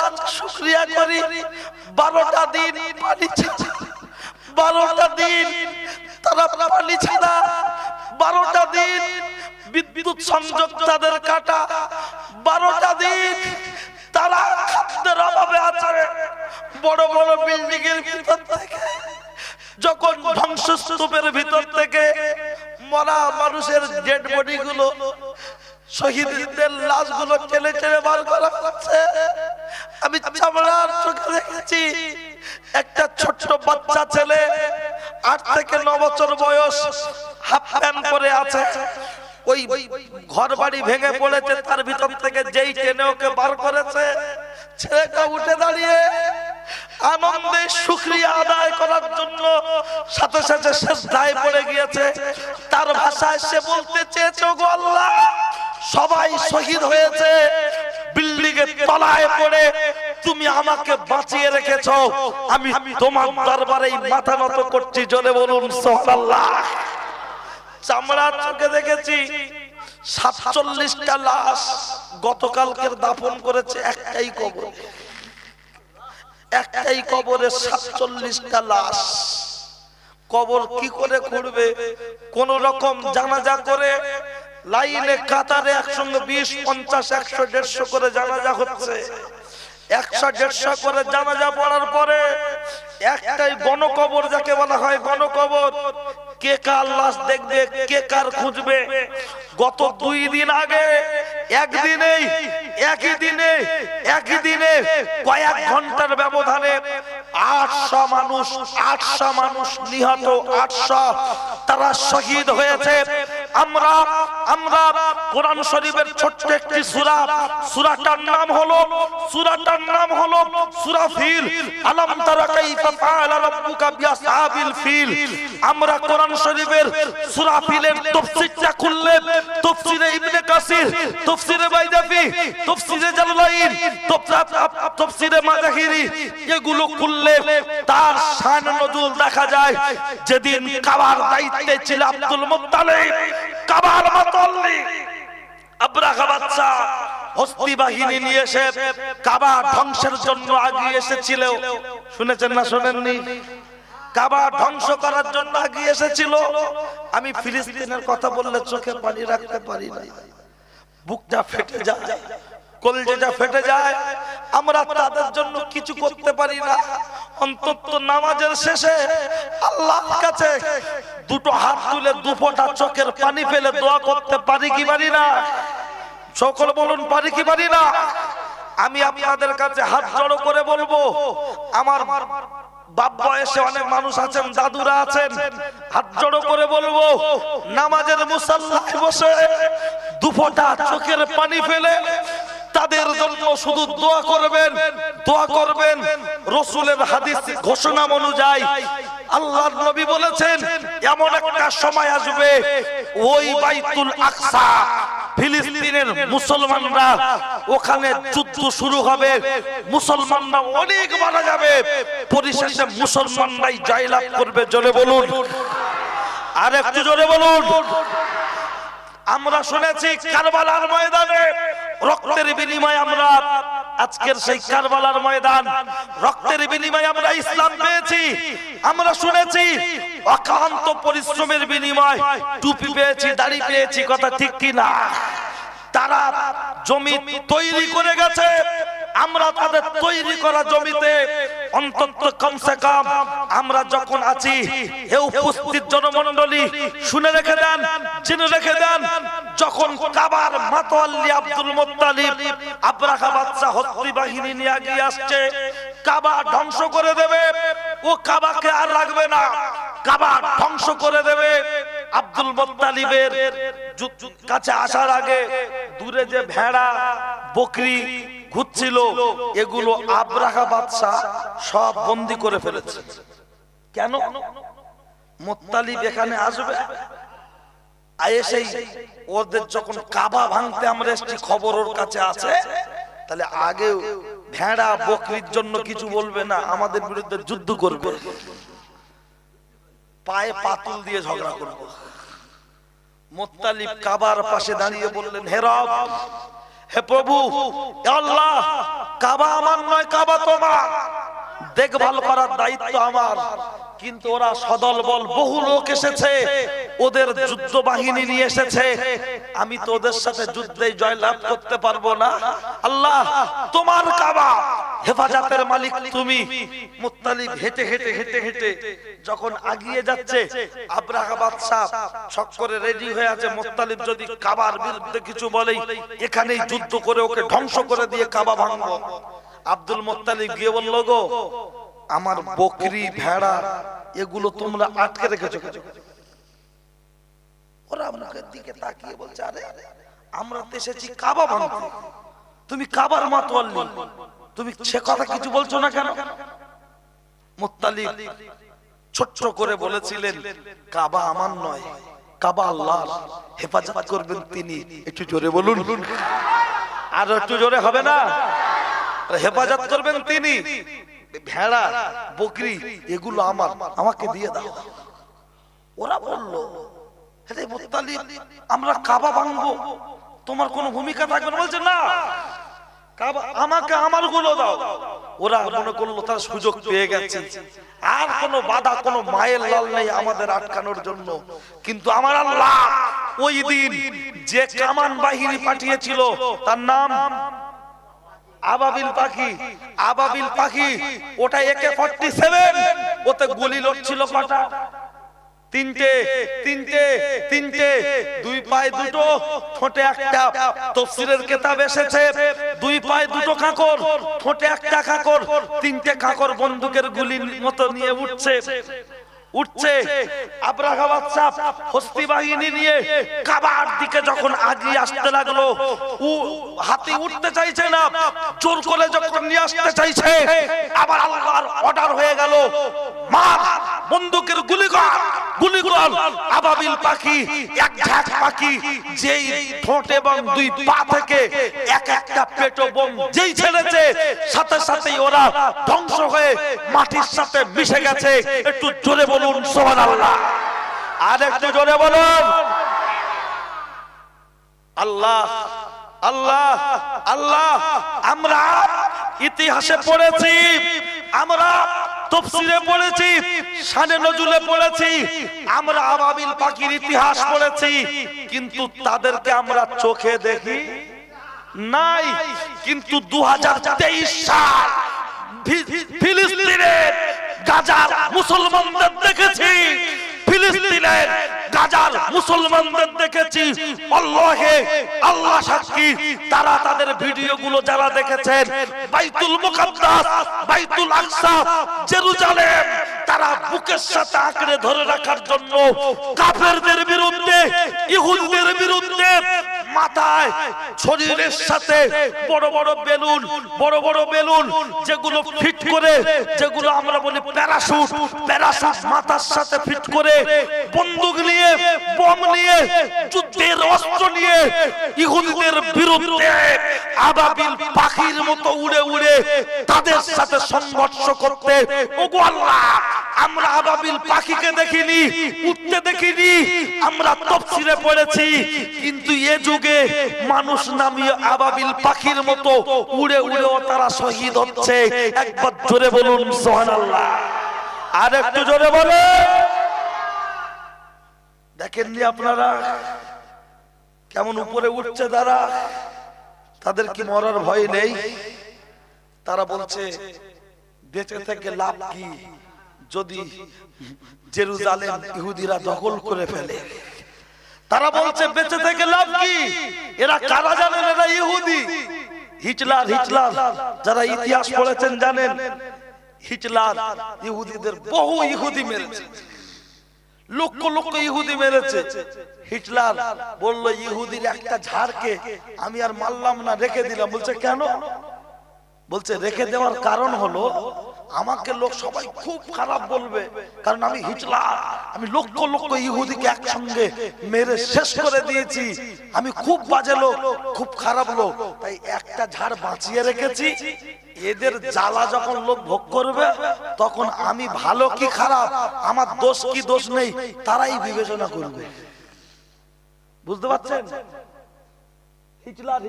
কাছে শুকরিয়া করি 12টা দিন পানি ছাড়া, 12টা দিন তারা পানি ছাড়া, 12টা দিন বিদ্যুৎ সংযোগ তাদের কাটা, 12টা দিন তারা খাদ্যের অভাবে আছে। বড় বড় বিল্ডিং এর ভিতর থেকে যখন ধ্বংসস্তূপের ভিতর থেকে মরা মানুষের ডেড বডি গুলো, শহীদদের লাশগুলো টেনে টেনে বার করা হচ্ছে, আমি চামড়ার চোখে দেখেছি একটা ছোট্ট বাচ্চা ছেলে 8 থেকে 9 বছর বয়স, হাফ প্যান্ট পরে আছে। ওই ঘর বাড়ি ভেঙে পড়েছে, তার ভিতর থেকে যেই টেনে ওকে বার করেছে, ছেলেটা উঠে দাঁড়িয়ে আনন্দে শুকরিয়া আদায় করার জন্য সাথে সাথে সিজদায় পড়ে গিয়েছে। তার ভাষায় সে বলতে চেয়েছে, গো আল্লাহ, সবাই শহীদ হয়েছে, বিল্ডিং এর তলায় পড়ে তুমি আমাকে বাঁচিয়ে রেখেছো, আমি তোমার দরবারে মাথা নত করছি, জোরে বলুন সুবহানাল্লাহ। চামড়া চোখে দেখেছি 47টা লাশ গতকালকের দাফন করেছে একটাই কবর, একটাই কবরে 47টা লাশ। কবর কি করে খুঁড়বে? কোন রকম জানাজা করে লাইনে কাতারে একসঙ্গে 20, 50, 100, 150 করে জানাজা হচ্ছে। 100, 150 করে জানাজা পড়ার পরে একটাই গণকবর, যাকে বলা হয় গণকবর। কে কার লাশ দেখবে, কে কার খুঁজবে? গত 2 দিন আগে একই দিনে কয়েক ঘন্টার ব্যবধানে 800 মানুষ নিহত, 800 তারা শহীদ হয়েছে। আমরা কোরআন শরীফের ছোট্ট একটি সূরা, সূরাটার নাম হলো সূরা ফিল। আলাম তারা কাইফা ফাআলা রাব্বুকা বিআসহাবিল ফিল। আমরা কোরআন শরীফের সূরা ফিলের তাফসীরটা খুললে, তাফসীরে ইবনে কাসির, তাফসীরে বাইদাফি, তাফসীরে জালালাইন, তাফসীরে মাজাহিরি, এগুলো খুললে তার শান নজুল দেখা যায়। যেদিন কাবার দায়িত্বে ছিল আব্দুল মুত্তালিব, কাবার মুতাল্লি আবরাহা বাদশা হস্তি বাহিনী নিয়ে এসে কাবা ধ্বংসের জন্য আগিয়ে এসেছিল। শুনেছেন না শোনেননি? কাবা ধ্বংস করার জন্য আগিয়ে এসেছিল। আমি ফিলিস্তিনের কথা বললে চোখে পানি রাখতে পারি না, বুকটা ফেটে যায়, কলিজা ফেটে যায়। আমরা তাদের জন্য কিছু করতে পারি না, অন্তত নামাজের শেষে আল্লাহর কাছে 2 হাত তুলে 2 ফোঁটা চোখের পানি ফেলে দোয়া করতে পারি কি পারি না? সকল বলুন, পারি কি পারি না? আমি আপনাদের কাছে হাত জড়ো করে বলবো, আমার বাপ বয়সে অনেক মানুষ আছেন, দাদুরা আছেন, হাত জড়ো করে বলবো, নামাজের মুসাল্লায় বসে 2 ফোঁটা চোখের পানি ফেলে তাদের জন্য শুধু দোয়া করবেন। রাসূলের হাদিস ঘোষণা অনুযায়ী আল্লাহর নবী বলেছেন, এমন একটা সময় আসবে ওই বাইতুল আকসা, ফিলিস্তিনের মুসলমানরা, ওখানে যুদ্ধ শুরু হবে, মুসলমানরা অনেক মারা যাবে, পরিশেষে মুসলমানরাই জয়লাভ করবে। জোরে বলুন, আর একটু জোরে বলুন। আমরা শুনেছি কারবালার ময়দানে রক্তের বিনিময়ে, আমরা আজকের সেই কারবালার ময়দান, রক্তের বিনিময়ে আমরা ইসলাম পেয়েছি। আমরা শুনেছি অক্লান্ত পরিশ্রমের বিনিময় টুপি পেয়েছি, দাড়ি পেয়েছি, কথা ঠিক কি না? তারা জমি তৈরি করে গেছে, আমরা তাদের তৈরি করা জমিতে অন্তত কমসে কম আমরা যখন আছি, হে উপস্থিত জনমণ্ডলী শুনে রেখে দেন, জেনে রেখে দেন, যখন কাবার মাতোয়াল্লি আব্দুল মুত্তালিব আবরাহা বাদশা হস্তি বাহিনী নিয়ে গিয়ে আসছে, কাবা ধ্বংস করে দেবে, ও কাবাকে আর রাখবে না, কাবা ধ্বংস করে দেবে। আব্দুল মুত্তালিবের কাছে আসার আগে দূরে যে ভেড়া বকরি ঘুরছিল, এগুলো আবরাহা বাদশা সব বন্দী করে ফেলেছে। কেন? মুত্তালিব এখানে আসবে, এসেই ওদের যখন কাবা ভাঙতে আমরা এসেছি খবর ওর কাছে আছে, তাহলে আগে ভেড়া বকরির জন্য কিছু বলবে না, আমাদের বিরুদ্ধে যুদ্ধ করবে, পায়ে পাতুল দিয়ে ঝগড়া করবে। মুত্তালিব কাবার পাশে দাঁড়িয়ে বললেন, হে রব, হে প্রভু আল্লাহ, কাবা আমার নয়, কাবা তোমার, দেখভাল করার দায়িত্ব আমার। কিন্তু ওরা সদল বল, বহু লোক এসেছে, ওদের যুদ্ধ বাহিনী নিয়ে এসেছে, আমি তো ওদের সাথে যুদ্ধে জয়লাভ করতে পারবো না। আল্লাহ তোমার কাবা, হেফাজতের মালিক তুমি। মুত্তালিব হেঁটে হেঁটে হেঁটে হেঁটে যখন আগিয়ে যাচ্ছে, আব্রাহা বাদশা ছক করে রেডি হয়ে আছে, মুত্তালিব যদি কাবার বিরুদ্ধে কিছু বলে এখানেই যুদ্ধ করে ওকে ধ্বংস করে দিয়ে কাবা ভাঙবো। আব্দুল মুত্তালিব গিয়ে বলল, গো আমার বকরি ভেড়া এগুলো তোমরা আটকে রেখেছো। ওরা মুখের দিকে তাকিয়ে বলছে, আরে আমরা তো এসেছি কাবা ভাঙতে, তুমি কাবার মাতোয়াল্লি, তুমি সে কথা কিছু বলছো না কেন? মুত্তালিব ছোট্ট করে বলেছিলেন, কাবা আমার নয়, কাবা আল্লাহর, হেফাজত করবেন তিনি। একটু জোরে বলুন, আর একটু জোরে হবে না? হেফাজত করবেন তিনি। ভেড়া বকরি এগুলো আমার, আমাকে দিয়ে দাও। ওরা বলল, হে মুত্তালিব আমরা কাবা ভাঙবো, তোমার কোনো ভূমিকা থাকবে না। বলছে না, কাবা আমাকে আমার গুলো দাও। ওরা মনে করলো তার সুযোগ পেয়ে গেছে, আর কোনো বাধা, কোনো মায়ের লাল নেই আমাদের আটকানোর জন্য। কিন্তু আমার আল্লাহ ওই দিন যে কামান বাহিনী পাঠিয়েছিল তার নাম আবাবিল পাখি। আবাবিল পাখি ওটা AK-47, ওতে গুলি লড়ছিল কটা? তিনটে তিনটে তিনটে, দুই পায়ে দুটো, ঠোঁটে একটা। তাফসীরের কিতাব এসেছে দুই পায়ে দুটো কাঁকর, ঠোঁটে একটা কাঁকর, তিনটে কাঁকর বন্দুকের গুলির মতো নিয়ে উঠছে উঠছে। আব্রাহা বাদশা হস্তি বাহিনী নিয়ে কাবার দিকে যখন আগিয়ে আসতে লাগলো, ও হাতি উঠতে চাইছে না, জোর করে যখন নিয়ে আসতে চাইছে, আবার আল্লাহর অর্ডার হয়ে গেল, মার, বন্দুকের গুলি কর, গুলি কর। আবাবিল পাখি, এক ঝাঁক পাখি, যেই ঠোঁট এবং দুই পা থেকে এক একটা পেটো বোম যেই ছেড়েছে, সাথে সাথেই ওরা ধ্বংস হয়ে মাটির সাথে মিশে গেছে। একটু জোরে বলুন সুবহানাল্লাহ, আর একটু জোরে বলুন আল্লাহ আল্লাহ আল্লাহ। আমরা ইতিহাসে পড়েছি, আমরা তাফসীরে পড়েছি, শানে নজুলে পড়েছি, আমরা আবাবিল পাখির ইতিহাস পড়েছি, কিন্তু তাদেরকে আমরা চোখে দেখি নাই। কিন্তু 2023 সাল ফিলিস্তিনের গাজার মুসলমানদের দেখেছি, ফিলিস্তিনের গাজার মুসলমানদের দেখেছি। আল্লাহে আল্লাহ সাক্ষী, তারা তাদের ভিডিওগুলো যারা দেখেছেন, বাইতুল মুকাদ্দাস, বাইতুল আকসা, জেরুজালেম, তারা বুকের সাথে আঁকড়ে ধরে রাখার জন্য কাফেরদের বিরুদ্ধে, ইহুদিদের বিরুদ্ধে মাথায় শরীরের সাথে বড় বড় বেলুন, বড় বড় বেলুন যেগুলো ফিট করে, যেগুলো আমরা বলি প্যারাশুট, প্যারাশুট মাথার সাথে ফিট করে, বন্দুক নিয়ে, বম নিয়ে, যুদ্ধের অস্ত্র নিয়ে ইহুদিদের বিরুদ্ধে আবাবিল পাখির মতো উড়ে উড়ে তাদের সাথে সংঘর্ষ করতে। ওগো আল্লাহ, আমরা আবাবিল পাখিকে দেখিনি, উঠতে দেখিনি, আমরা তাফসীরে পড়েছি, কিন্তু এ যুগে মানুষ নামিয়ে আবাবিল পাখির মতো উড়ে উড়েও তারা শহীদ হচ্ছে। একবার জোরে বলুন সুবহানাল্লাহ, আর একটু জোরে বলুন। দেখেননি আপনারা কেমন উপরে উঠছে তারা? তাদের কি মরার ভয় নেই? তারা বলছে বেঁচে থেকে লাভ কি যদি জেরুজালেম ইহুদিরা দখল করে ফেলে। তারা বলছে বেঁচে থেকে লাভ কি? এরা কারা জানেন? এরা ইহুদি। হিটলার, হিটলার যারা ইতিহাস পড়েছেন জানেন, হিটলার ইহুদিদের বহু ইহুদি মেরেছে, লক্ষ লক্ষ ইহুদি মেরেছে। হিটলার বলল ইহুদির একটা ঝাড়কে আমি আর মারলাম না, রেখে দিলাম। বলছে কেন? বলছে রেখে দেওয়ার কারণ হলো আমাকে লোক সবাই খুব খারাপ বলবে, কারণ আমি হিটলার, আমি লক্ষ লক্ষ ইহুদিকে একসঙ্গে মেরে শেষ করে দিয়েছি, আমি খুব বাজে লোক, খুব খারাপ লোক, তাই একটা ঝাড় বাঁচিয়ে রেখেছি। এদের জ্বালা যখন লোক ভোগ করবে তখন আমি ভালো কি খারাপ, আমার দোষ কি দোষ নেই, তারাই বিবেচনা করবে। বুঝতে পারছেন? হিটলার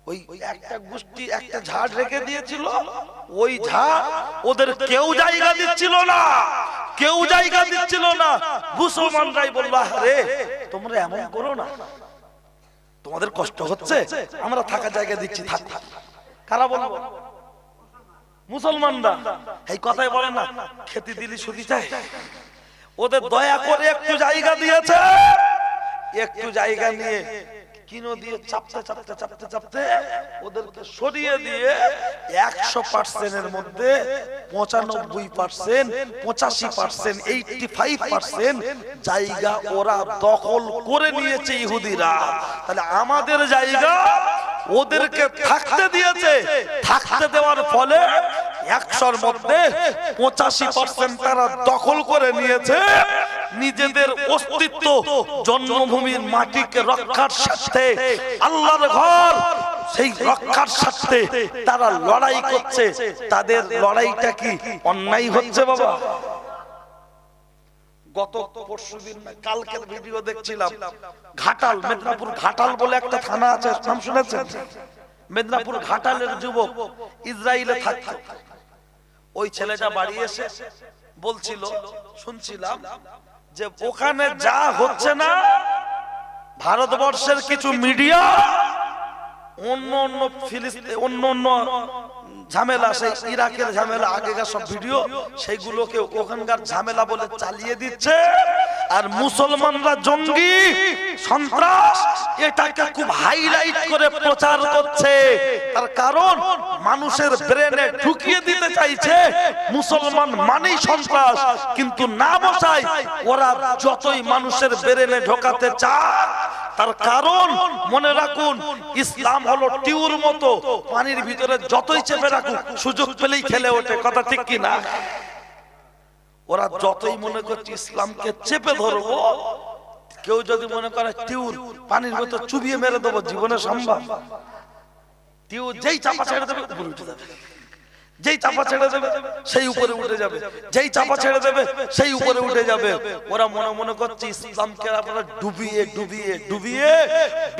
ওই একটা গোষ্ঠী একটা ঝাড় রেখে দিয়েছিল, ওই ঝাড় ওদের কেউ জায়গা দিচ্ছিল না, মুসলমানরাই বলল আরে তোমরা এমন করো না, তোমাদের কষ্ট হচ্ছে, আমরা থাকা জায়গা দিচ্ছি, থাক। কারা বলবো? মুসলমানরা। এই কথাই বলে না, খেতে দিলি সুদি চাই। ওদের দয়া করে একটু জায়গা দিয়েছে, একটু জায়গা নিয়ে কিনো দিয়ে চাপতে ওদেরকে সরিয়ে দিয়ে 100% মধ্যে 95%, 85%, 85% জায়গা ওরা দখল করে নিয়েছে ইহুদিরা। তাহলে আমাদের জায়গা ওদেরকে থাকতে দিয়েছে, থাকতে দেওয়ার ফলে 100-র মধ্যে 85% তারা দখল করে নিয়েছে। নিজেদের অস্তিত্ব, জন্মভূমির মাটিকে রক্ষার স্বার্থে, আল্লাহর ঘর সেই রক্ষার স্বার্থে তারা লড়াই করছে। তাদের লড়াইটা কি অন্যায় হচ্ছে বাবা? গত পরশুদিন কালকের ভিডিও দেখছিলাম, ঘাটাল, মেদিনীপুর ঘাটাল বলে একটা থানা আছে, নাম শুনেছেন? মেদিনীপুর ঘাটালের যুবক ইসরায়েলে থাকতো। ওই ছেলেটা বাড়ি এসে বলছিল, শুনছিলাম যে ওখানে যা হচ্ছে না, ভারতবর্ষের কিছু মিডিয়া অন্য ঝামেলা, সেই ইরাকের ঝামেলা, আগেকার সব ভিডিও সেইগুলোকে ওখানকার ঝামেলা বলে চালিয়ে দিচ্ছে। আর মুসলমানরা জঙ্গি, সন্ত্রাস, এটাকে খুব হাইলাইট করে প্রচার করছে। তার কারণ মানুষের ব্রেনে ঢুকিয়ে দিতে চাইছে মুসলমান মানেই সন্ত্রাস, কিন্তু না বসায় ওরা যতই মানুষের ব্রেনে ঢোকাতে চায়। তার কারণ মনে রাখুন, ইসলাম হলো টিউর মতো, পানির ভিতরে যতই চেপে রাখুন সুযোগ পেলেই খেলে ওঠে। কথা ঠিক কি না? ওরা যতই মনে করছে ইসলামকে চেপে ধরবো, কেউ যদি মনে করে টিউর পানির ভিতর চুবিয়ে মেরে দেবো, জীবনে সম্ভব? টিউর যেই চাপা ছেড়ে দেবে উপরে উঠে যাবে, যেই চাপা ছেড়ে দেবে সেই উপরে উঠে যাবে, যেই চাপা ছেড়ে দেবে সেই উপরে উঠে যাবে। ওরা মনে করছে ইসলামকে আপনারা ডুবিয়ে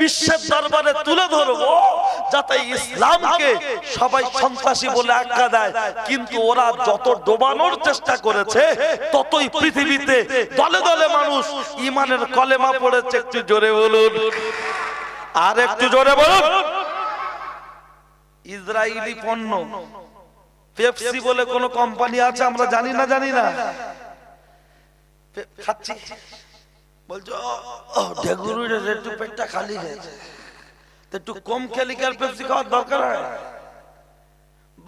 বিশ্বের দরবারে তুলে ধরবো, যাতে ইসলামকে সবাই সন্ত্রাসী বলে আখ্যা দেয়। কিন্তু ওরা যত ডোবানোর চেষ্টা করেছে, ততই পৃথিবীতে দলে দলে মানুষ ঈমানের কলেমা পড়েছে। একটু জোরে বলুন, আর একটু জোরে বলুন। ইসরায়েলি পণ্য, পেপসি বলে কোন কোম্পানি আছে আমরা জানি না, খাচ্ছি, বলছো ঢেগুরুর একটু পেটটা খালি হয়েছে, একটু কম খেলি আর পেপসি খাওয়ার দরকার হয়।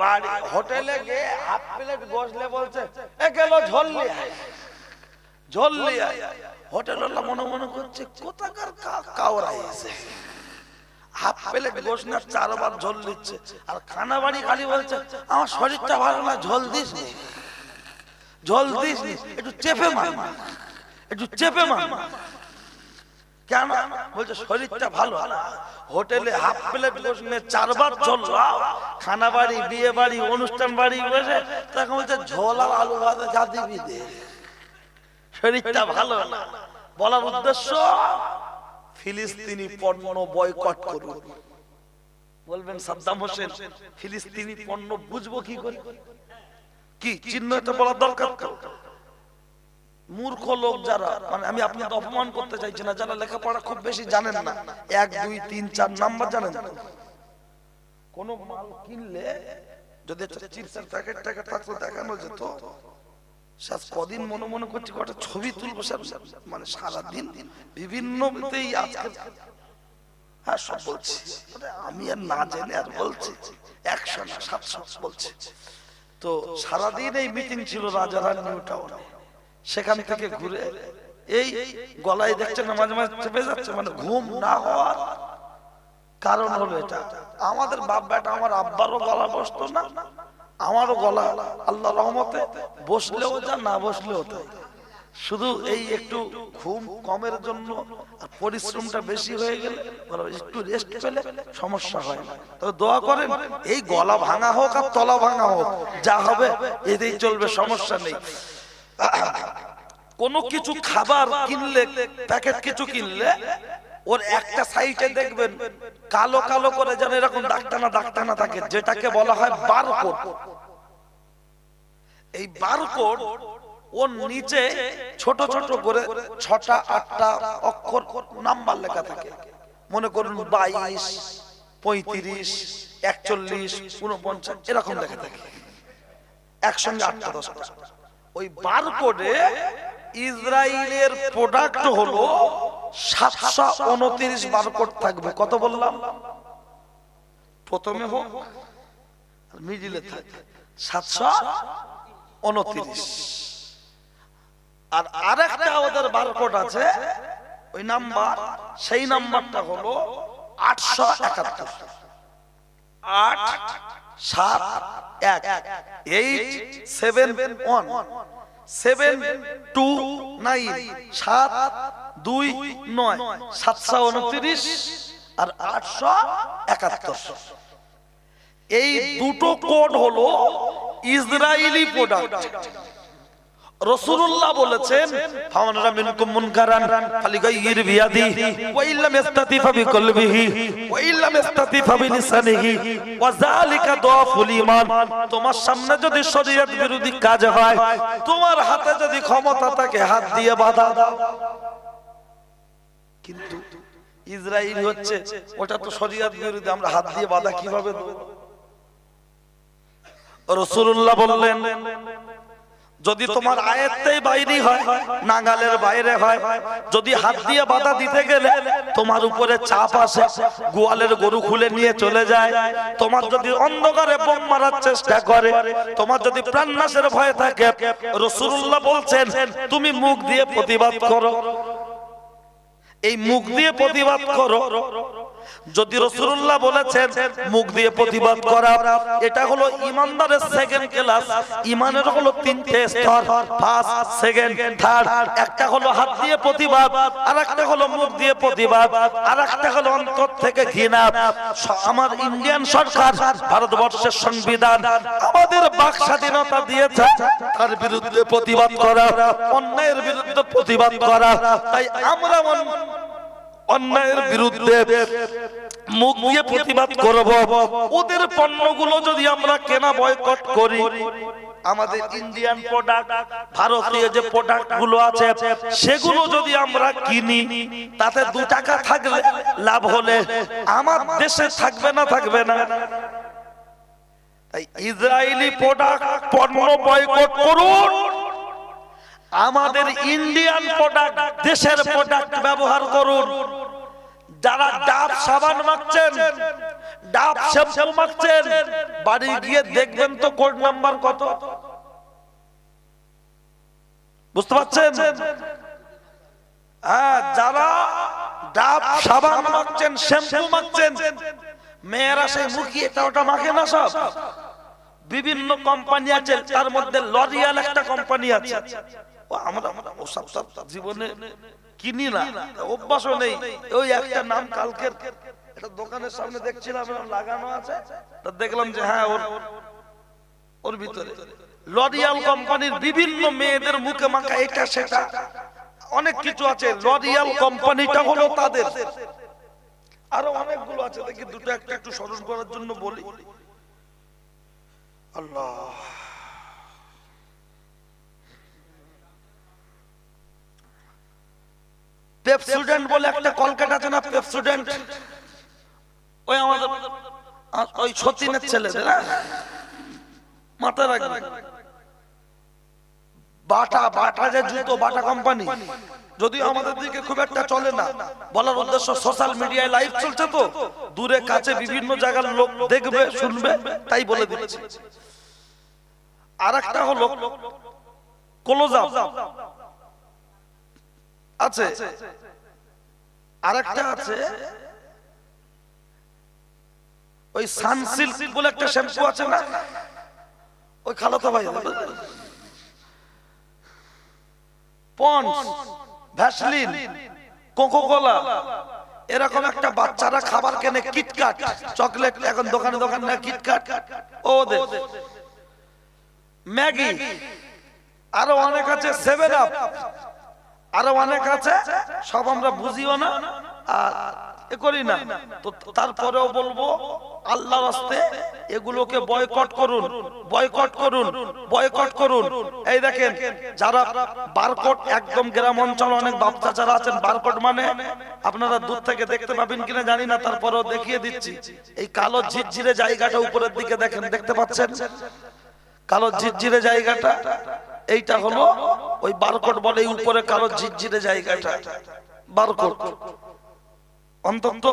বাড়ি হোটেলে গিয়ে হাফ প্লেট বসলে বলছে এ গেল ঝোল লিয়া। হোটেলওয়ালা মনে করছে কোথাকার কাওড়া এসে হাফ প্লেট গোশ না 4 বার ঝোল দিচ্ছে। আর খানা বাড়ি খালি বলছে আমার শরীরটা ভালো না, ঝোল দিস নি, একটু চেপে মার। কেন বলছে শরীরটা ভালো না। হোটেলে হাফ প্লেট গোশ নিয়ে 4 বার ঝোল, খানা বাড়ি, বিয়ে বাড়ি, অনুষ্ঠান বাড়ি বসে তখন বলছে ঝোল আর আলু ভাজা যা দিবি দে, শরীরটা ভালো না। বলার উদ্দেশ্য ফিলিস্তিনি পণ্য বয়কট করুন। বলবেন সাদ্দাম হোসেন ফিলিস্তিনি পণ্য বুঝবো কি করে? কি চিহ্ন এটা বলার দরকার? মূর্খ লোক যারা, মানে আমি আপনাকে অপমান করতে চাইছি না, যারা লেখাপড়া খুব বেশি জানেন না, 1, 2, 3, 4 নাম্বার জানেন। কোন মাল কিনলে যদি চিপসের প্যাকেট থাকতো দেখানো যেত, কদিন মনে করছি কটা ছবি তুলবো, মানে সারাদিন বিভিন্ন সব বলছি, আমি আর না জেনে আর বলছি 100 না 700 বলছি। তো সারাদিন এই মিটিং ছিল রাজারহাট নিউ টাউনে, সেখান থেকে ঘুরে এই গলায় দেখছেন না মাঝে মাঝে চেপে যাচ্ছে, মানে ঘুম না হওয়ার কারণ হলো এটা। আমাদের বাপ বেটা, আমার আব্বারও গলা বসতো না, আমারও গলা আল্লাহ রহমতে বসলেও যা, না বসলেও তাই। শুধু এই একটু ঘুম কমের জন্য পরিশ্রমটা বেশি হয়ে গেলে, একটু রেস্ট পেলে সমস্যা হয় না। তবে দোয়া করেন এই গলা ভাঙা হোক আর তলা ভাঙা হোক, যা হবে এতেই চলবে, সমস্যা নেই। কোনো কিছু খাবার কিনলে, প্যাকেট কিছু কিনলে ওর একটা সাইডে দেখবেন কালো কালো করে যেন এরকম দাগটানা থাকে, যেটাকে বলা হয় বারকোড। এই বারকোড ওর নিচে ছোট ছোট করে 6টা 8টা অক্ষর নাম্বার লেখা থাকে। মনে করুন 22, 35, 41, 49 এরকম লেখা থাকে, একসঙ্গে 8টা 10টা। ওই বারকোডে ইসরায়েলের প্রোডাক্ট হলো 729 বারকোড থাকবে। কত বললাম? প্রথমে হোক মিডিলে থাকে 729। আর আরেকটা ওদের বারকোড আছে, ওই নাম্বার, সেই নাম্বারটা হলো 871, 871 729 729 729 আর 871। এই দুটো কোড হলো ইসরায়েলি প্রোডাক্ট। রাসূলুল্লাহ বলেছেন ফামানরা মিনকুম মুনকারান ফালিগাইয়ির বিয়াদিহি ওয়া ইল্লাম ইস্তাতিফা বিকলবিহি ওয়া ইল্লাম ইস্তাতিফা বিলিসানিহি ওয়া যালিকা দাফুল ঈমান। তোমার সামনে যদি শরীয়ত বিরোধী কাজ হয়, তোমার হাতে যদি ক্ষমতা থাকে, হাত দিয়ে বাধা দাও। কিন্তু ইসরায়েল হচ্ছে ওটা তো শরীয়ত বিরোধী, আমরা হাত দিয়ে বাধা কিভাবে দেব? রাসূলুল্লাহ বললেন যদি তোমার আয়াতেই বাইরে হয়, নাগালের বাইরে হয়, যদি হাত দিয়ে বাধা দিতে গেলে তোমার উপরে চাপ আসে, গোয়ালের গরু খুলে নিয়ে চলে যায়, তোমার যদি অন্ধকারে বোম মারার চেষ্টা করে, তোমার যদি প্রাণনাশের ভয় থাকে, রাসূলুল্লাহ বলছেন তুমি মুখ দিয়ে প্রতিবাদ করো। এই মুখ দিয়ে প্রতিবাদ করো। যদি রাসূলুল্লাহ বলেছেন মুখ দিয়ে প্রতিবাদ করা, এটা হলো ইমানদারের সেকেন্ড ক্লাস। ইমানের হলো 3টে স্তর, ফার্স্ট, সেকেন্ড, থার্ড। একটা হলো হাত দিয়ে প্রতিবাদ, আরেকটা হলো মুখ দিয়ে প্রতিবাদ, আরেকটা হলো অন্তর থেকে ঘৃণা। আমার ইন্ডিয়ান সরকার, ভারতবর্ষের সংবিধান আমাদের বাক স্বাধীনতা দিয়েছে, তার বিরুদ্ধে প্রতিবাদ করা, অন্যায়ের বিরুদ্ধে প্রতিবাদ করা। তাই আমরা অন্যায়ের বিরুদ্ধে মুখ দিয়ে প্রতিবাদ করব। ওদের পণ্যগুলো যদি আমরা কেনা বয়কট করি, আমাদের ইন্ডিয়ান প্রোডাক্ট, ভারতীয় যে প্রোডাক্ট গুলো আছে সেগুলো যদি আমরা কিনি, তাতে 2 টাকা থাকলে লাভ হলে আমার দেশে থাকবে না, থাকবে না। তাই ইসরায়েলি প্রোডাক্ট পণ্য বয়কট করুন, আমাদের ইন্ডিয়ান প্রোডাক্ট, দেশের প্রোডাক্ট ব্যবহার করুন। যারা ডাব সাবান মাখছেন, ডাব শ্যাম্পু মাখছেন, বাড়ি গিয়ে দেখবেন তো কোড নাম্বার কত, বুঝতে পারছেন? হ্যাঁ, যারা ডাব সাবান মাখছেন, শ্যাম্পু মাখছেন, মেয়েরা সেই মুখে এটা ওটা মাখে না, সব বিভিন্ন কোম্পানি আছে, তার মধ্যে লরিয়াল একটা কোম্পানি আছে। আমরা ওসব জীবনে কিনি না, অভ্যাসও নেই। ওই একটা নাম কালকের একটা দোকানের সামনে দেখছিলাম লাগানো আছে, দেখলাম যে হ্যাঁ ওর ভিতরে লরিয়াল কোম্পানির বিভিন্ন মেয়েদের মুখে মাখা এটা সেটা অনেক কিছু আছে। লরিয়াল কোম্পানিটা হলো তাদের, আরো অনেকগুলো আছে, দেখি দুটো একটা একটু স্মরণ করার জন্য বলি। আল্লাহ, পেপসুডেন্ট বলে একটা কলকাতা আছে না, পেপসুডেন্ট, ওই আমাদের ওই সতীনের ছেলেদের মাথায় রাখবে। বাটা, বাটা যে জুতো, বাটা কোম্পানি, যদিও আমাদের দিকে খুব একটা চলে না, বলার উদ্দেশ্য সোশ্যাল মিডিয়ায় লাইভ চলছে তো দূরে কাছে বিভিন্ন জায়গার লোক দেখবে শুনবে, তাই বলে দিচ্ছি। আর একটা হলো ক্লোজআপ আছে, আরেকটা আছে ওই সানসিল্ক বলে একটা শ্যাম্পু আছে না, ওই খালাতো ভাই, পন্ডস, ভ্যাসলিন, কোকোকোলা, এরকম একটা বাচ্চারা খাবার কেনে, কিটকাট, চকলেট, এখন দোকানে দোকানে না কিটকাট, ওদের ম্যাগি, আরো অনেক আছে, 7 আপ, আরো অনেক আছে, সব আমরা বুঝিও না, আর এ করি না, তো তারপরেও বলবো আল্লাহর রাস্তে এগুলোকে বয়কট করুন, বয়কট করুন, বয়কট করুন। এই দেখেন যারা বারকোট, একদম গ্রাম অঞ্চল অনেক বাপ চাচারা আছেন, বারকোট মানে আপনারা দূর থেকে দেখতে পাবেন কিনা জানি না, তারপরেও দেখিয়ে দিচ্ছি। এই কালো ঝিরঝিরে জায়গাটা উপরের দিকে দেখেন, দেখতে পাচ্ছেন কালো ঝিরঝিরে জায়গাটা, এইটা হলো ওই বারকোট বলে। এই উপরে কালো ঝিরঝিরে জায়গাটা বারকোট। অন্তত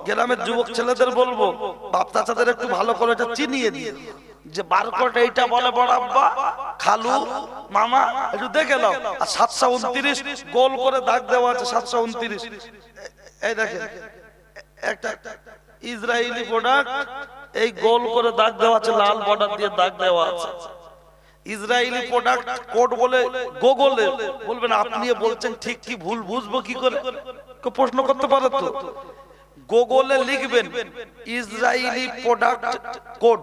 গ্রামের যুবক ছেলেদের বলবো, বাপ চাচাদের একটু ভালো করে এটা চিনিয়ে দিয়ে যে বারকোট এইটা বলে বড় আব্বা, খালু, মামা, একটু দেখে নাও। আর 729 গোল করে দাগ দেওয়া আছে, 729। এই দেখেন একটা ইসরায়েলি প্রোডাক্ট, এই গোল করে দাগ দেওয়া আছে, লাল বর্ডার দিয়ে দাগ দেওয়া আছে। ইসরায়েলি প্রোডাক্ট কোড বলে গুগলে বলবেন, আপনি বলছেন ঠিক কি ভুল বুঝবো কি করে? প্রশ্ন করতে পারে তো। গুগলে লিখবেন Israeli product code,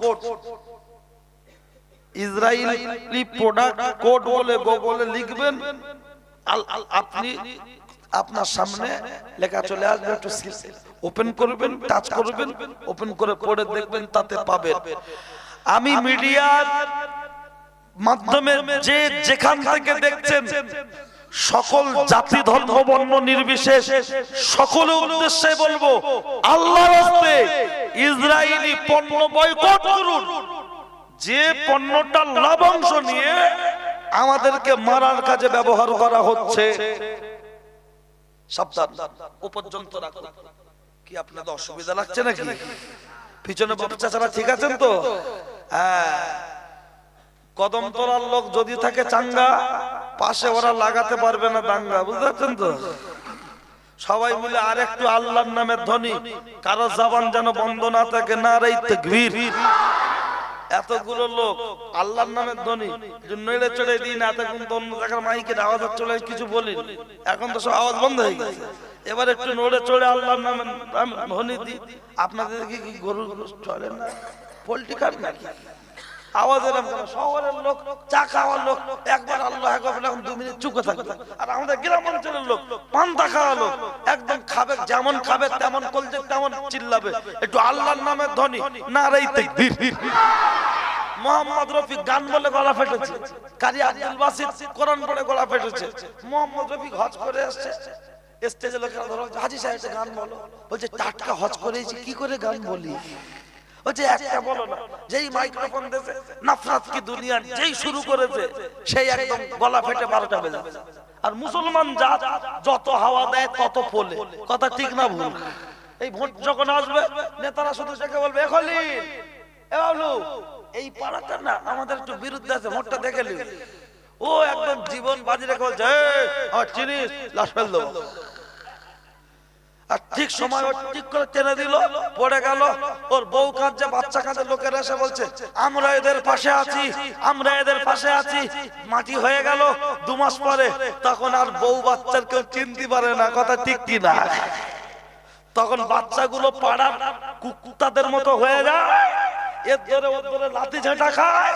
Israeli product code বলে গুগলে লিখবেন, আপনি আপনার সামনে লেখা চলে আসবে। একটু ওপেন করবেন, টাচ করবেন, ওপেন করে পড়ে দেখবেন, তাতে পাবেন। আমি মিডিয়ার মাধ্যমে যে যেখান থেকে দেখছেন, সকল জাতি ধর্ম বর্ণ নির্বিশেষ সকলের উদ্দেশ্যে বলবো, আল্লাহর রাস্তে ইসরায়েলি পণ্য বয়কট করুন। যে পণ্যটা লাভাংশ নিয়ে আমাদেরকে মারার কাজে ব্যবহার করা হচ্ছে, সাবধান, ও পর্যন্ত রাখুন। কি আপনাদের অসুবিধা লাগছে নাকি? পিছনে বাচ্চা ছাড়া ঠিক আছেন তো? হ্যাঁ, কদমতলার লোক যদি থাকে চাঙ্গা, পাশে ওরা লাগাতে পারবে না দাঙ্গা, বুঝতে পারছেন তো? সবাই মিলে আর একটু আল্লাহর নামের ধ্বনি, কারো জবান যেন বন্ধ না থাকে, নারে তাকবীর। এতগুলো লোক আল্লাহর নামের ধ্বনি নেড়ে চড়ে দিই না, এতক্ষণ তো অন্য জায়গার মাইকের আওয়াজ চলে কিছু বলি, এখন তো সব আওয়াজ বন্ধ হয়ে গেছে। এবার একটু নড়ে চড়ে আল্লাহর নামের ধ্বনি দিই। আপনাদের কি গরু চলে না, পোল্ট্রি খান নাকি? আওয়াজ এরকম কেন? শহরের লোক, চা খাওয়ার লোক একবার আল্লাহ একবার 2 মিনিট চুপে থাকবে। আর আমাদের গ্রাম অঞ্চলের লোক পান্তা খাওয়া লোক একদম খাবে, যেমন খাবে তেমন কলজে তেমন চিল্লাবে। একটু আল্লাহর নামের ধ্বনি, নারে তাকবীর। মোহাম্মদ রফি গান বলে গলা ফেটেছে, কারি আব্দুল বাসিত কোরআন পড়ে গলা ফেটেছে। মোহাম্মদ রফি হজ করে আসছে, স্টেজে লোকেরা ধরো, হাজী সাহেব গান বলো, বলছে টাটকা হজ করেছি, কি করে গান বলি? ওই একটা বলো না, যেই মাইক্রোফোন দিয়েছে নফরত কি দুনিয়া যেই শুরু করেছে, সেই একদম গলা ফেটে 12টা বেজে। আর মুসলমান জাত যত হাওয়া দেয় তত ফলে, কথা ঠিক না ভুল? এই ভোট যখন আসবে, নেতারা শুধু সেকে বলবে, এ খলিল, এ বাবলু, এই পাড়াটা না আমাদের একটু বিরুদ্ধে আছে, ভোটটা দেখে নিন। ও একদম জীবন বাজি রেখে বলছে, আমার চিনিস, লাশ ফেল দেবো। আর ঠিক সময় ঠিক করে টেনে দিল, পড়ে গেল। ওর বউ কাঁদছে, বাচ্চা কাঁদছে, লোকেরা এসে বলছে, আমরা এদের পাশে আছি, আমরা এদের পাশে আছি। মাটি হয়ে গেল 2 মাস পরে, তখন আর বউ বাচ্চার কেউ চিনতে পারে না, কথা ঠিক কি না? তখন বাচ্চাগুলো পাড়ার কুকুতাদের মতো হয়ে যায়, এর ধরে ওর ধরে লাথি ঝাঁটা খায়,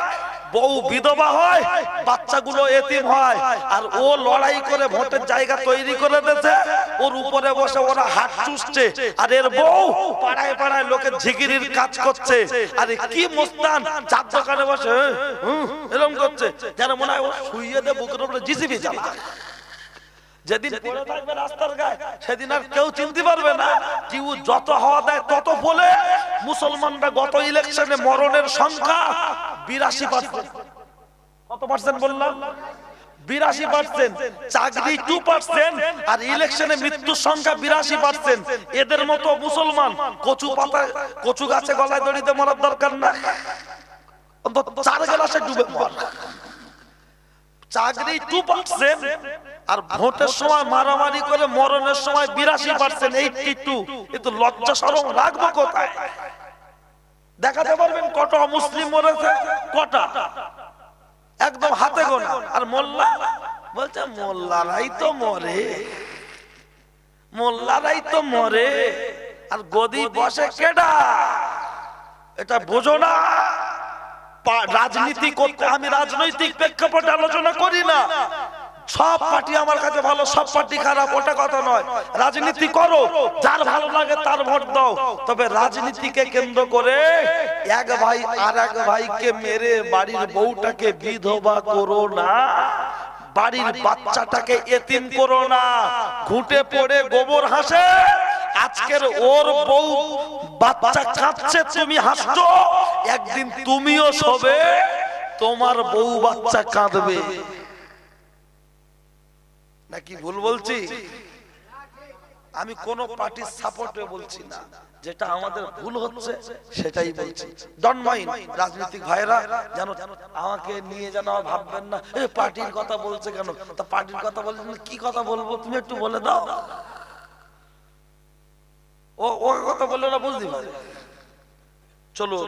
বউ বিধবা হয়, বাচ্চাগুলো এতিম হয়। আর ও লড়াই করে ভোটের জায়গা তৈরি করে দিয়েছে, ওর উপরে বসে ওরা হাত চুষছে। আর এর বউ পাড়ায় পাড়ায় লোকের ঝিগিরির কাজ করছে। আরে কি মুস্তান, চার দোকানে বসে এরকম করছে, যেন মনে হয় ও শুইয়ে দে বুকের উপরে জিসিবি চালা। যেদিন পড়ে থাকবে রাস্তার গায়ে, সেদিন আর কেউ চিনতে পারবে না। কেউ যত হাওয়া দেয় তত ফলে। মুসলমানরা গত ইলেকশনে মরণের সংখ্যা 82%। কত পার্সেন্ট বললাম? 82%। চাকরি 2%, আর ইলেকশনে মৃত্যুর সংখ্যা 82%। এদের মতো মুসলমান কচু পাতা, কচু গাছে গলায় দড়িতে মরার দরকার না, অন্তত 4 গ্লাসে ডুবে মর। চাকরি 2%, আর ভোটের সময় মারামারি করে মরণের সময় 82%, 82। এ তো লজ্জা শরম রাখবো কোথায়? দেখাতে পারবেন কটা মুসলিম মরেছে? কটা? একদম হাতে গোনা। আর মোল্লা বলছে, মোল্লারাই তো মরে, মোল্লারাই তো মরে। আর গদি বসে কেডা? এটা বোঝো না? রাজনীতি করতে আমি রাজনৈতিক প্রেক্ষাপটে আলোচনা করি না। সব পার্টি আমার কাছে ভালো, সব পার্টি খারাপ, ওটা কথা নয়। রাজনীতি করো, যার ভালো লাগে তার ভোট দাও, তবে রাজনীতিকে কেন্দ্র করে এক ভাই আর এক ভাইকে মেরে বাড়ির বউটাকে বিধবা করো না, বাড়ির বাচ্চাটাকে এতিম করো না। ঘুটে পড়ে গোবর হাসে, আজকের ওর বউ বাচ্চা কাঁদছে, তুমি হাসছো, একদিন তুমিও শোবে, তোমার বউ বাচ্চা কাঁদবে। নাকি ভুল বলছি? আমি কোন পার্টির সাপোর্টে বলছি না, যেটা আমাদের ভুল হচ্ছে সেটাই বলছি। ডন্ট মাইন্ড রাজনৈতিক ভাইরা, যেন আমাকে নিয়ে যেন ভাববেন না এই পার্টির কথা বলছে কেন, তা পার্টির কথা বলছেন কি কথা বলবো তুমি একটু বলে দাও। ও কথা বললে না বুঝলি ভাই। চলো,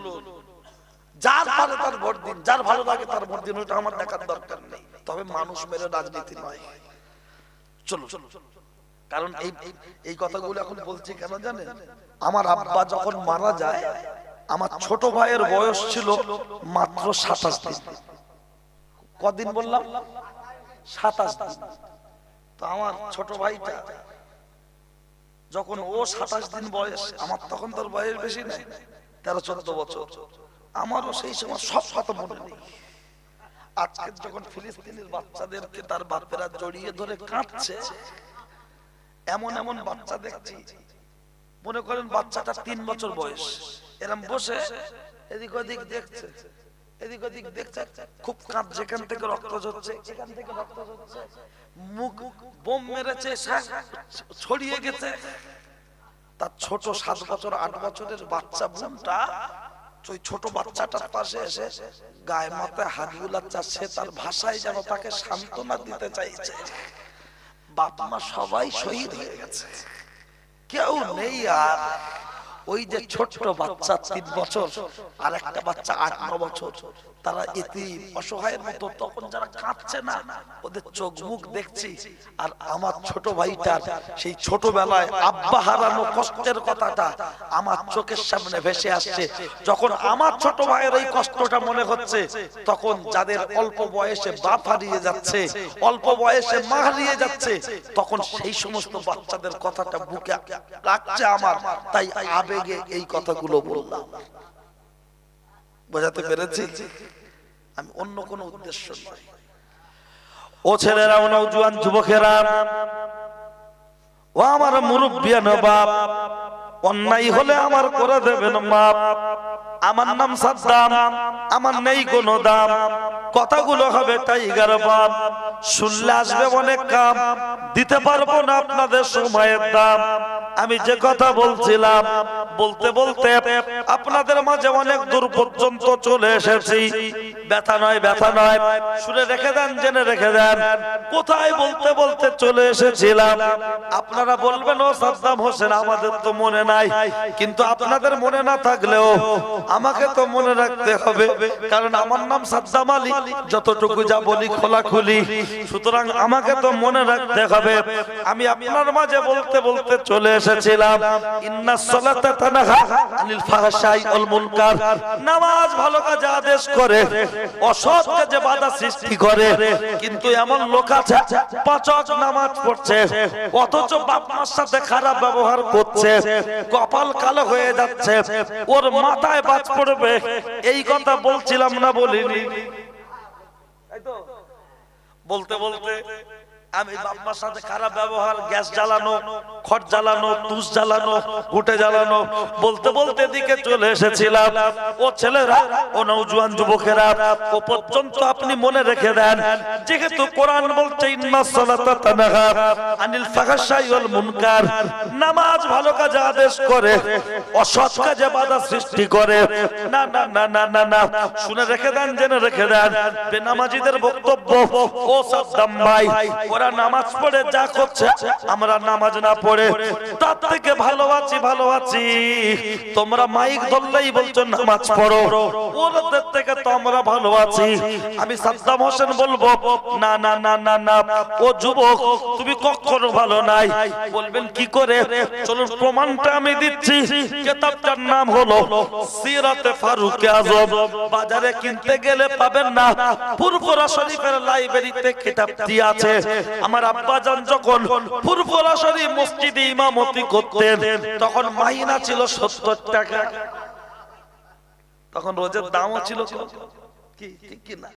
যার ভালো তার ভোট দিন, যার ভালো লাগে তার ভোট দিন, ওটা আমার দেখার দরকার নেই, তবে মানুষ মেরে রাজনীতি নয়। চলো, কারণ এই কথাগুলো এখন বলছি কেন জানেন? আমার আব্বা যখন মারা যায়, আমার ছোট ভাইয়ের বয়স ছিল মাত্র 27 দিন। কদিন বললাম? 27 দিন। তো আমার ছোট ভাইটা যখন ও 27 দিন বয়স, আমার তখন তোর বয়স বেশি নাই, 13-14 বছর। আমারও সেই সময় সব কথা মনে নেই। আজকে যখন ফিলিস্তিনের বাচ্চাদেরকে তার বাপেরা জড়িয়ে ধরে কাঁদছে, এমন এমন বাচ্চা দেখছি, মনে করেন বাচ্চাটা 3 বছর বয়স, এরম বসে এদিক ওদিক দেখছে, এদিক ওদিক দেখছে, খুব কাঁদ, যেখান থেকে রক্ত ঝরছে, এখান থেকে রক্ত ঝরছে, মুখ বোম মেরেছে, ছড়িয়ে গেছে। তার ছোট 7 বছর 8 বছরের বাচ্চা বোনটা ওই ছোট বাচ্চাটার পাশে এসে গায়ে মাথায় হাত বুলাচ্ছে, সে তার ভাষায় যেন তাকে সান্ত্বনা দিতে চাইছে। বাপ মা সবাই শহীদ হয়ে গেছে, কেউ নেই আর। ওই যে ছোট্ট বাচ্চা 3 বছর আর একটা বাচ্চা 8-9 বছর, তারা এতিম অসহায়ের মতো তখন যারা কাঁদছে না, ওদের চোখ মুখ দেখছি। আর আমার ছোট ভাইটার সেই ছোটবেলায় আব্বা হারানো কষ্টের কথাটা আমার চোখের সামনে ভেসে আসছে। যখন আমার ছোট ভাইয়ের এই কষ্টটা মনে হচ্ছে, তখন যাদের অল্প বয়সে বাপ হারিয়ে যাচ্ছে, অল্প বয়সে মা হারিয়ে যাচ্ছে, তখন সেই সমস্ত বাচ্চাদের কথাটা বুকে লাগছে আমার। তাই আবেগে এই কথাগুলো বললাম। বোঝাতে পেরেছি? আমি অন্য কোনো উদ্দেশ্য নয়। ও ছেলেরা, ও নওজোয়ান যুবকেরা, ও আমার মুরব্বিয়ান বাপ, অন্যায় হলে আমার করে দেবেন মাপ। আমার নাম সাদ্দাম, আমার নেই কোনো দাম, কথাগুলো হবে টাইগার বাপ, শুনলে আসবে অনেক কাম, দিতে পারবো না আপনাদের সময়ের দাম। আমি যে কথা বলছিলাম, বলতে বলতে আপনাদের মাঝে অনেক দূর পর্যন্ত চলে এসেছি। ব্যথা নয়, ব্যথা নয়, শুনে রেখে দেন, জেনে রেখে দেন কোথায় বলতে বলতে চলে এসেছিলাম। আপনারা বলবেন ও সাদ্দাম হোসেন আমাদের তো মনে নাই, কিন্তু আপনাদের মনে না থাকলেও আমাকে তো মনে রাখতে হবে, কারণ আমার নাম সাদ্দাম আলী, যতটুকু যা বলি খোলাখুলি, সুতরাং আমাকে তো মনে রাখতে হবে। আমি আপনার মাঝে বলতে বলতে চলে এসেছিলাম, ইন্নাস সালাতা তানহা আনিল ফাহশাই ওয়াল মুনকার, নামাজ ভালো কাজে আদেশ করে, অসৎ কাজে বাধা সৃষ্টি করে। কিন্তু এমন লোক আছে 5 ওয়াক্ত নামাজ পড়ছে, অথচ বাপ মার সাথে খারাপ ব্যবহার করছে, কপাল কালো হয়ে যাচ্ছে, ওর মাথায় বাজ পড়বে। এই কথা বলছিলাম না বলিনি? বলতে বলতে আমি বাপমার সাথে খারাপ ব্যবহার, গ্যাস জ্বালানো, খড় জ্বালানো, তুষ জ্বালানো, গুটে জ্বালানো, বলতে বলতে দিকে চলে এসেছিলাম। ও ছেলেরা, ও নওজোয়ান যুবকেরা, ও পর্যন্ত আপনি মনে রেখে দেন, যেহেতু কোরআন বলছে ইন্নাস সালাতা তানহা আনিল ফাহশাই ওয়াল মুনকার, নামাজ ভালো কাজে আদেশ করে, অসৎ কাজে বাধা সৃষ্টি করে। না না না না না না, শুনে রেখে দেন, জেনে রেখে দেন, বেনামাজিদের বক্তব্য ও সাদ্দাম ভাই, ওরা ওরা নামাজ পড়ে যা করছে আমরা নামাজ না পড়ে তার থেকে ভালো আছি। তোমরা মাইক ধরলেই বলছো নামাজ পড়ো, ওদের থেকে তো আমরা ভালো আছি। আমি সাদ্দাম হোসেন বলবো না না না না না, ও যুবক তুমি কখনো ভালো নাই। বলবেন কি করে? চলুন প্রমাণটা আমি দিচ্ছি। কিতাবটার নাম হলো সিরাতে ফারুকে আজম। বাজারে কিনতে গেলে পাবেন না, ফুরফুরা শরীফের লাইব্রেরিতে কিতাবটি আছে। আমার আব্বাজান যখন ফুরফুরা শরীফ মসজিদে ইমামতি করতেন তখন মাইনা ছিল 70 টাকা। তখন রোজের দামও ছিল কি না?